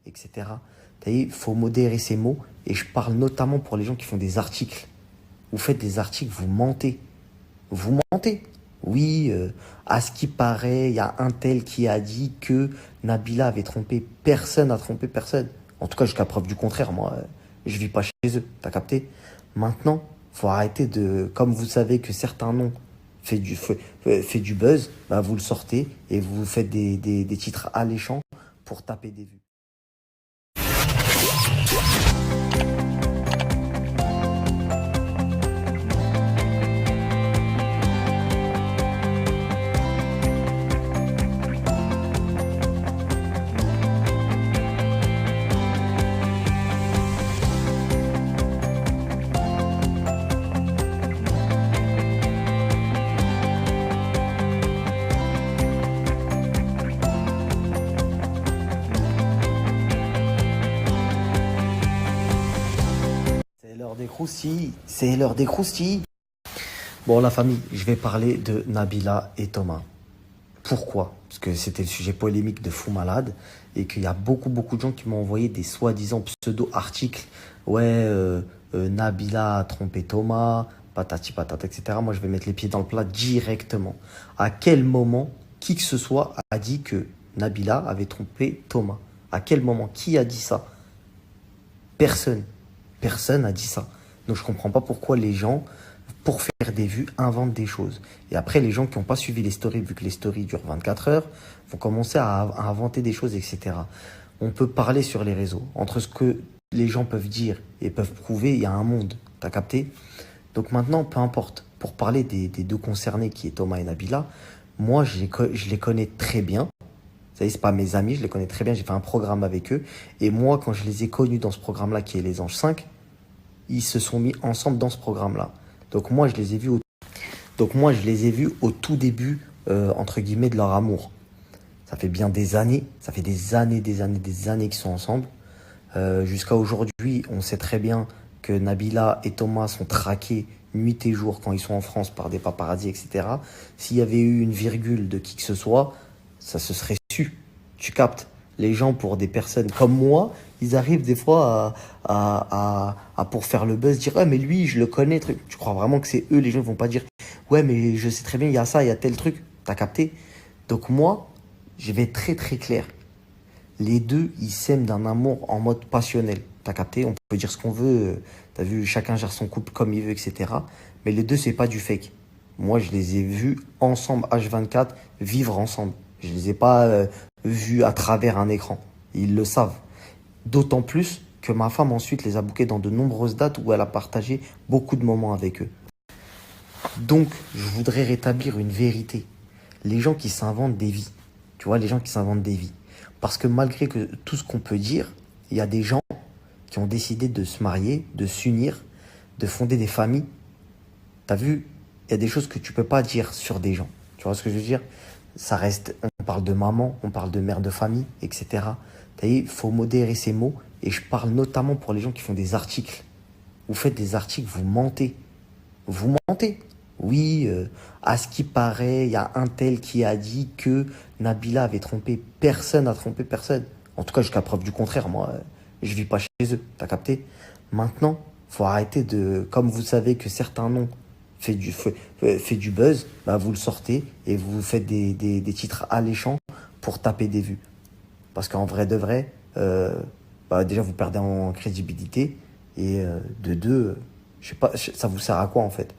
etc. Il faut modérer ses mots. Et je parle notamment pour les gens qui font des articles. Vous faites des articles, vous mentez. Vous mentez. Oui, à ce qui paraît, il y a un tel qui a dit que Nabila avait trompé. Personne n'a trompé personne. En tout cas, jusqu'à preuve du contraire, moi, je vis pas chez eux. T'as capté? Maintenant, faut arrêter de... Comme vous savez que certains noms fait du buzz, bah vous le sortez et vous faites des titres alléchants pour taper des vues. C'est l'heure des croustilles, c'est l'heure des croustilles. Bon, la famille, je vais parler de Nabila et Thomas. Pourquoi? Parce que c'était le sujet polémique de Fou Malade et qu'il y a beaucoup de gens qui m'ont envoyé des soi-disant pseudo-articles. Ouais, Nabila a trompé Thomas, patati patata, etc. Moi, je vais mettre les pieds dans le plat directement. À quel moment qui que ce soit a dit que Nabila avait trompé Thomas? À quel moment? Qui a dit ça? Personne. Personne n'a dit ça. Donc je comprends pas pourquoi les gens, pour faire des vues, inventent des choses. Et après, les gens qui n'ont pas suivi les stories, vu que les stories durent 24 heures, vont commencer à inventer des choses, etc. On peut parler sur les réseaux. Entre ce que les gens peuvent dire et peuvent prouver, il y a un monde. T'as capté? Donc maintenant, peu importe. Pour parler des deux concernés, qui est Thomas et Nabila, moi, je les connais très bien. Vous savez, c'est pas mes amis, je les connais très bien. J'ai fait un programme avec eux. Et moi, quand je les ai connus dans ce programme-là, qui est Les Anges 5, ils se sont mis ensemble dans ce programme-là. Donc moi, je les ai vus au tout début, entre guillemets, de leur amour. Ça fait bien des années, ça fait des années qu'ils sont ensemble. Jusqu'à aujourd'hui, on sait très bien que Nabila et Thomas sont traqués nuit et jour quand ils sont en France par des paparazzis, etc. S'il y avait eu une virgule de qui que ce soit, ça se serait su. Tu captes? Les gens, pour des personnes comme moi, ils arrivent des fois pour faire le buzz, dire « Ah, mais lui, je le connais. » Tu crois vraiment que c'est eux, les gens ne vont pas dire « Ouais, mais je sais très bien, il y a ça, il y a tel truc. » T'as capté? Donc moi, je vais être très clair. Les deux, ils s'aiment d'un amour en mode passionnel. T'as capté? On peut dire ce qu'on veut. T'as vu, chacun gère son couple comme il veut, etc. Mais les deux, c'est pas du fake. Moi, je les ai vus ensemble, H24, vivre ensemble. Je les ai pas vus à travers un écran. Ils le savent. D'autant plus que ma femme ensuite les a bookés dans de nombreuses dates où elle a partagé beaucoup de moments avec eux. Donc, je voudrais rétablir une vérité. Les gens qui s'inventent des vies. Tu vois, les gens qui s'inventent des vies. Parce que malgré que tout ce qu'on peut dire, il y a des gens qui ont décidé de se marier, de s'unir, de fonder des familles. T'as vu, il y a des choses que tu peux pas dire sur des gens. Tu vois ce que je veux dire? Ça reste, on parle de maman, on parle de mère de famille, etc. Il faut modérer ses mots. Et je parle notamment pour les gens qui font des articles. Vous faites des articles, vous mentez. Vous mentez. Oui, à ce qui paraît, il y a un tel qui a dit que Nabila avait trompé. Personne n'a trompé personne. En tout cas, jusqu'à preuve du contraire, moi, je vis pas chez eux. T'as capté? Maintenant, faut arrêter de... Comme vous savez que certains noms fait du buzz, bah vous le sortez et vous faites des titres alléchants pour taper des vues. Parce qu'en vrai de vrai, bah déjà vous perdez en crédibilité et de deux, je sais pas, ça vous sert à quoi en fait?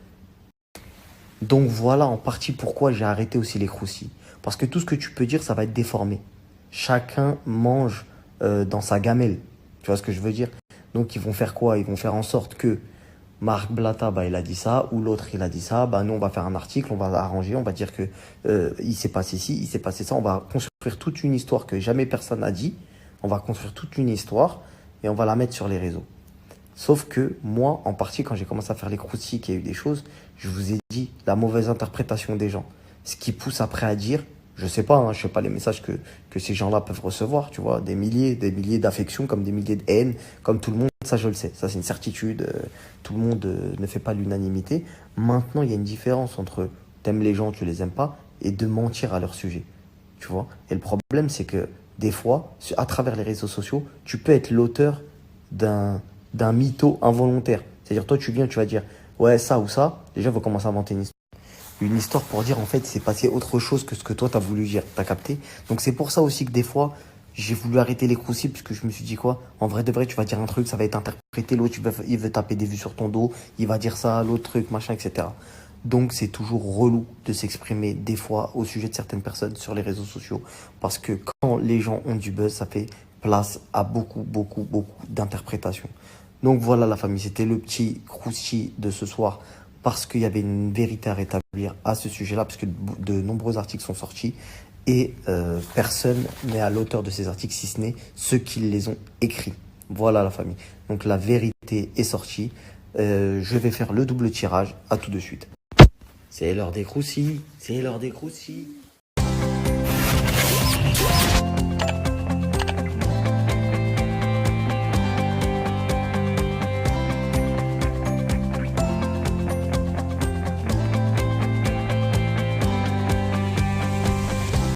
Donc voilà en partie pourquoi j'ai arrêté aussi les croustilles. Parce que tout ce que tu peux dire, ça va être déformé. Chacun mange dans sa gamelle. Tu vois ce que je veux dire? Donc ils vont faire quoi? Ils vont faire en sorte que Marc Blatta, bah, il a dit ça, ou l'autre, il a dit ça. Bah, nous, on va faire un article, on va arranger, on va dire que il s'est passé ci, il s'est passé ça. On va construire toute une histoire que jamais personne n'a dit. On va construire toute une histoire et on va la mettre sur les réseaux. Sauf que moi, en partie, quand j'ai commencé à faire les croustilles, qu'il y a eu des choses, je vous ai dit la mauvaise interprétation des gens. Ce qui pousse après à dire, je sais pas, hein, je sais pas les messages que ces gens-là peuvent recevoir, tu vois, des milliers d'affections, comme des milliers de haines, comme tout le monde, ça je le sais, ça c'est une certitude, tout le monde ne fait pas l'unanimité. Maintenant, il y a une différence entre t'aimes les gens, tu les aimes pas, et de mentir à leur sujet, tu vois. Et le problème, c'est que des fois, à travers les réseaux sociaux, tu peux être l'auteur d'un mytho involontaire. C'est-à-dire, toi, tu viens, tu vas dire, ouais, ça ou ça. Déjà, il faut commencer à inventer une histoire. Une histoire pour dire, en fait, c'est passé autre chose que ce que toi, t'as voulu dire. T'as capté? Donc, c'est pour ça aussi que des fois, j'ai voulu arrêter les croustilles, parce que je me suis dit quoi? En vrai de vrai, tu vas dire un truc, ça va être interprété, l'autre, il veut taper des vues sur ton dos, il va dire ça, l'autre truc, machin, etc. Donc, c'est toujours relou de s'exprimer des fois au sujet de certaines personnes sur les réseaux sociaux. Parce que quand les gens ont du buzz, ça fait place à beaucoup, beaucoup, beaucoup d'interprétations. Donc voilà la famille, c'était le petit croustille de ce soir parce qu'il y avait une vérité à rétablir à ce sujet-là, parce que de nombreux articles sont sortis et personne n'est à l'auteur de ces articles si ce n'est ceux qui les ont écrits. Voilà la famille. Donc la vérité est sortie. Je vais faire le double tirage. À tout de suite. C'est l'heure des croustilles. C'est l'heure des croustilles.